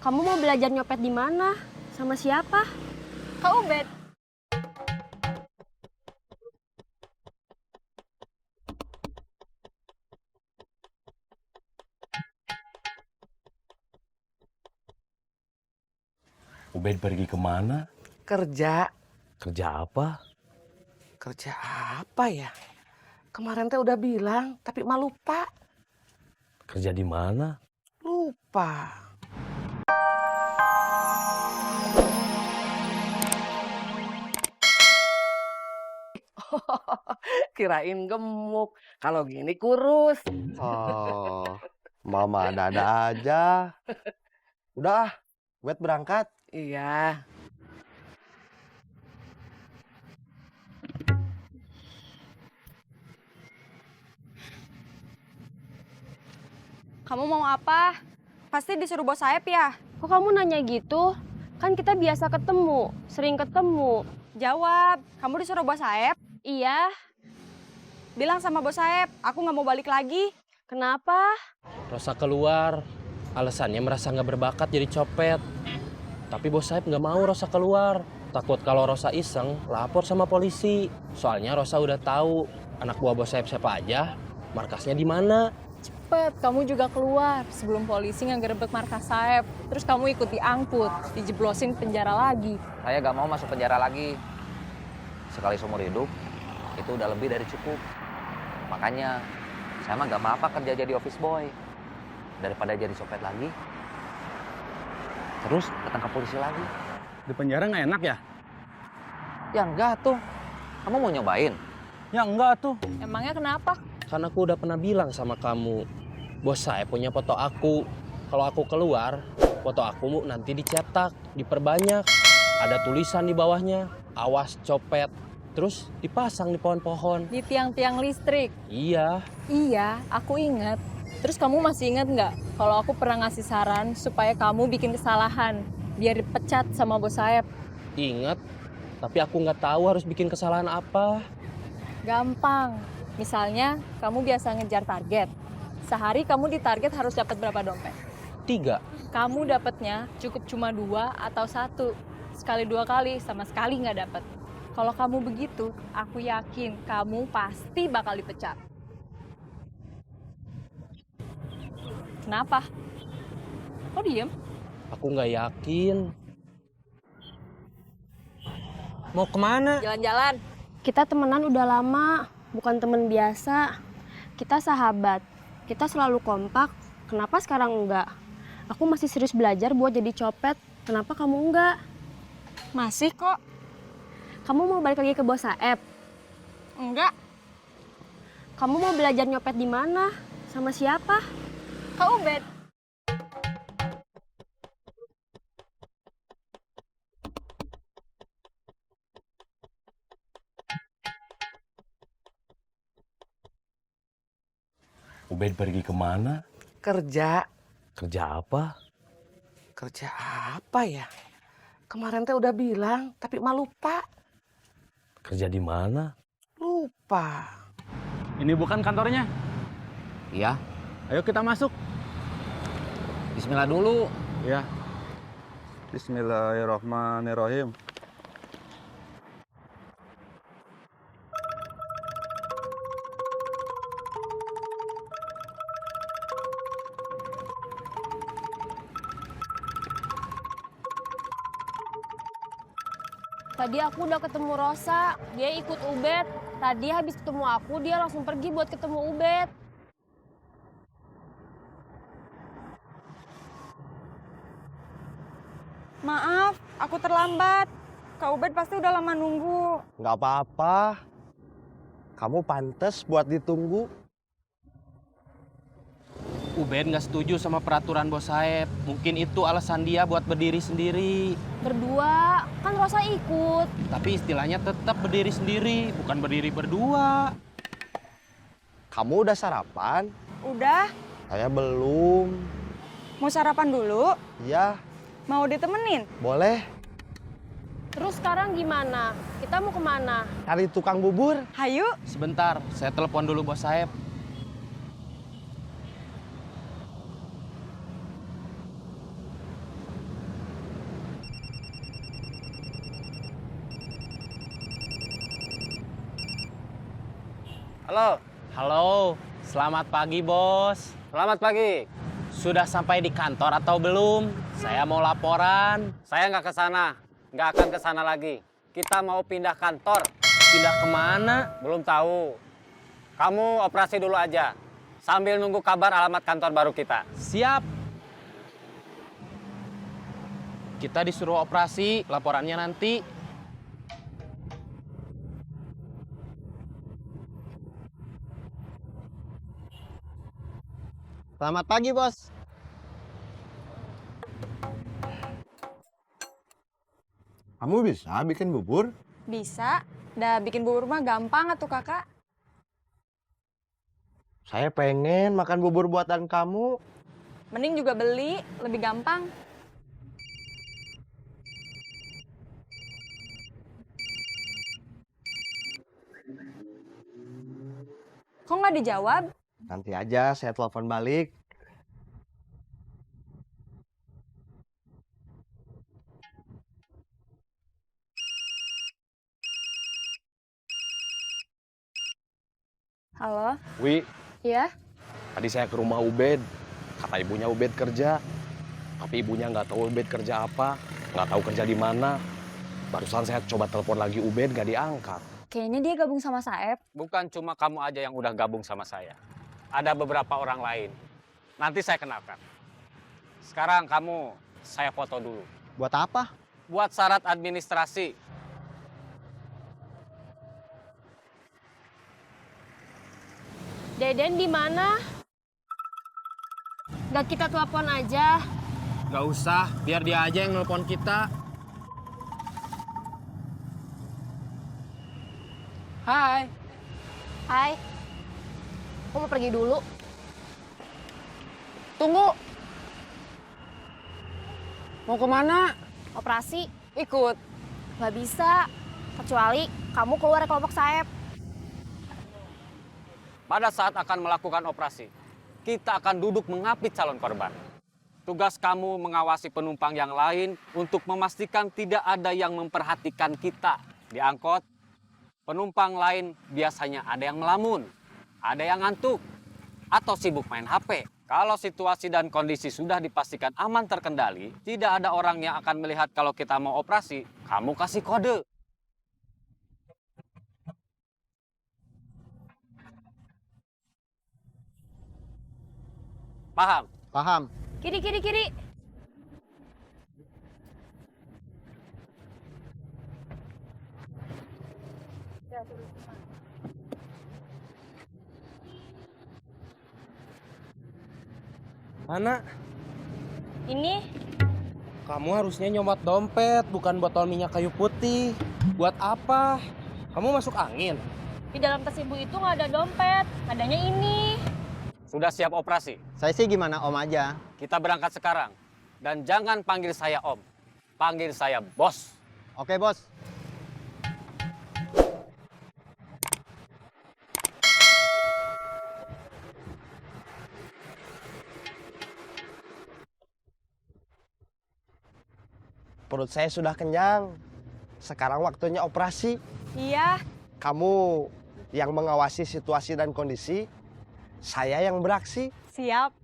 Kamu mau belajar nyopet di mana? Sama siapa? Kak Ubed. Ubed pergi kemana? Kerja. Kerja apa? Kerja apa ya? Kemarin teh udah bilang, tapi mah lupa. Kerja di mana? Lupa. Kirain gemuk. Kalau gini kurus. Oh, mama ada aja. Udah, Wet berangkat. Iya. Kamu mau apa? Pasti disuruh bos Saeb ya? Kok kamu nanya gitu? Kan kita biasa ketemu, sering ketemu. Jawab, kamu disuruh bos Saeb? Iya, Bilang sama bos Saeb, aku nggak mau balik lagi. kenapa? Rosa keluar, alasannya merasa nggak berbakat jadi copet. Tapi bos Saeb nggak mau Rosa keluar. Takut kalau Rosa iseng, lapor sama polisi. Soalnya Rosa udah tahu anak buah bos Saeb siapa aja, markasnya di mana. Cepet, kamu juga keluar sebelum polisi ngegerebek markas Saeb. Terus kamu ikut diangkut, dijeblosin penjara lagi. Saya gak mau masuk penjara lagi. Sekali seumur hidup, itu udah lebih dari cukup. Makanya, saya mah gak apa-apa kerja jadi office boy. Daripada jadi copet lagi. Terus ketangkap polisi lagi. Di penjara nggak enak ya? Ya enggak tuh. Kamu mau nyobain? Ya enggak tuh. Emangnya kenapa? Kan aku udah pernah bilang sama kamu, bos Saeb punya foto aku. Kalau aku keluar, foto aku nanti dicetak, diperbanyak. Ada tulisan di bawahnya, awas copet. Terus dipasang di pohon-pohon. Di tiang-tiang listrik. Iya. Iya, aku inget. Terus kamu masih inget nggak kalau aku pernah ngasih saran supaya kamu bikin kesalahan biar dipecat sama bos Saeb? Ingat, tapi aku nggak tahu harus bikin kesalahan apa. Gampang. Misalnya, kamu biasa ngejar target. Sehari kamu di target harus dapat berapa dompet? 3. Kamu dapatnya cukup cuma 2 atau 1. Sekali 2 kali, sama sekali nggak dapat. Kalau kamu begitu, aku yakin kamu pasti bakal dipecat. Kenapa? Kok diem? Aku nggak yakin. Mau kemana? Jalan-jalan. Kita temenan udah lama, bukan temen biasa. Kita sahabat, kita selalu kompak. Kenapa sekarang enggak? Aku masih serius belajar buat jadi copet. Kenapa kamu enggak? Masih kok. Kamu mau balik lagi ke bos Saeb? Enggak. Kamu mau belajar nyopet di mana? Sama siapa? Kak Ubed. Ubed pergi kemana? Kerja. Kerja apa? Kerja apa ya? Kemarin teh udah bilang, tapi mah lupa. Kerja di mana? Lupa. Ini bukan kantornya. Iya. Ayo kita masuk. Bismillah dulu. Ya. Bismillahirrahmanirrahim. Tadi aku udah ketemu Rosa, dia ikut Ubed. Tadi habis ketemu aku, dia langsung pergi buat ketemu Ubed. Maaf, aku terlambat. Kak Ubed pasti udah lama nunggu. Nggak apa-apa. Kamu pantas buat ditunggu. Ubed nggak setuju sama peraturan bos Saeb. Mungkin itu alasan dia buat berdiri sendiri. Berdua, kan Rosa ikut. Tapi istilahnya tetap berdiri sendiri, bukan berdiri berdua. Kamu udah sarapan? Udah, Saya belum. mau sarapan dulu? Iya, Mau ditemenin? boleh. Terus sekarang gimana? Kita mau kemana? Cari tukang bubur. Hayu. Sebentar, saya telepon dulu bos Saeb. Halo. Halo, selamat pagi bos. Selamat pagi. Sudah sampai di kantor atau belum? Saya mau laporan. Saya nggak ke sana. Nggak akan ke sana lagi. Kita mau pindah kantor. Pindah kemana? Belum tahu. Kamu operasi dulu aja. Sambil nunggu kabar alamat kantor baru kita. Siap. Kita disuruh operasi, laporannya nanti. Selamat pagi, Bos. Kamu bisa bikin bubur? Bisa. Dah bikin bubur mah gampang atuh kakak. Saya pengen makan bubur buatan kamu. Mending juga beli, lebih gampang. Kok nggak dijawab? Nanti aja saya telepon balik. Halo? Wi, Iya? tadi saya ke rumah Ubed. Kata ibunya Ubed kerja. Tapi ibunya nggak tahu Ubed kerja apa. Nggak tahu kerja di mana. Barusan saya coba telepon lagi Ubed, nggak diangkat. Kayaknya dia gabung sama Saeb. Bukan cuma kamu aja yang udah gabung sama saya. Ada beberapa orang lain. Nanti saya kenalkan. Sekarang kamu, saya foto dulu. Buat apa? Buat syarat administrasi. Deden di mana? Gak kita telepon aja. Gak usah, biar dia aja yang nelpon kita. Hai. Hai. Aku mau pergi dulu. Tunggu, Mau kemana? Operasi. ikut. Gak bisa. Kecuali kamu keluar dari kelompok Saeb. Pada saat akan melakukan operasi, kita akan duduk mengapit calon korban. Tugas kamu mengawasi penumpang yang lain untuk memastikan tidak ada yang memperhatikan kita. Di angkot, penumpang lain biasanya ada yang melamun, ada yang ngantuk, atau sibuk main HP. Kalau situasi dan kondisi sudah dipastikan aman terkendali, tidak ada orang yang akan melihat kalau kita mau operasi, kamu kasih kode. Paham? Paham. Kiri, kiri, kiri. Mana? Ini Kamu harusnya nyomot dompet, bukan botol minyak kayu putih. Buat apa? Kamu masuk angin? di dalam tas ibu itu nggak ada dompet. Adanya ini. Sudah siap operasi? Saya sih gimana Om aja. Kita berangkat sekarang. Dan jangan panggil saya Om. Panggil saya Bos. Oke, Bos. Perut saya sudah kenyang. Sekarang waktunya operasi. Iya, Kamu yang mengawasi situasi dan kondisi, saya yang beraksi. siap.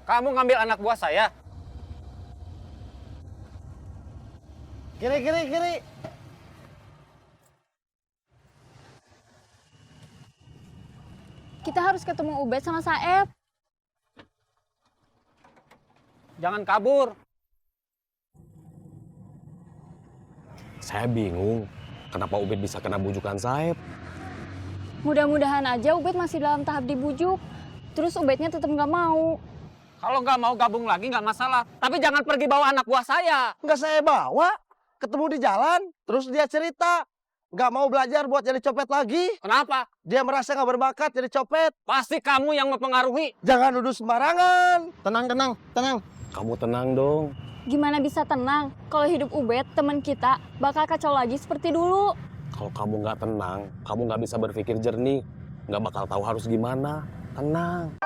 Kamu ngambil anak buah saya? Kiri, kiri, kiri. Kita harus ketemu Ubed sama Saeb. Jangan kabur. Saya bingung, kenapa Ubed bisa kena bujukan Saeb. Mudah-mudahan aja Ubed masih dalam tahap dibujuk. Terus Ubednya tetap nggak mau. Kalau nggak mau gabung lagi nggak masalah. Tapi jangan pergi bawa anak buah saya. Nggak saya bawa. Ketemu di jalan, terus dia cerita. Nggak mau belajar buat jadi copet lagi. Kenapa? Dia merasa nggak berbakat jadi copet. Pasti kamu yang mempengaruhi. Jangan nuduh sembarangan. Tenang, tenang, tenang. Kamu tenang dong. Gimana bisa tenang kalau hidup Ubed, teman kita, bakal kacau lagi seperti dulu. Kalau kamu nggak tenang, kamu nggak bisa berpikir jernih. nggak bakal tahu harus gimana. Tenang.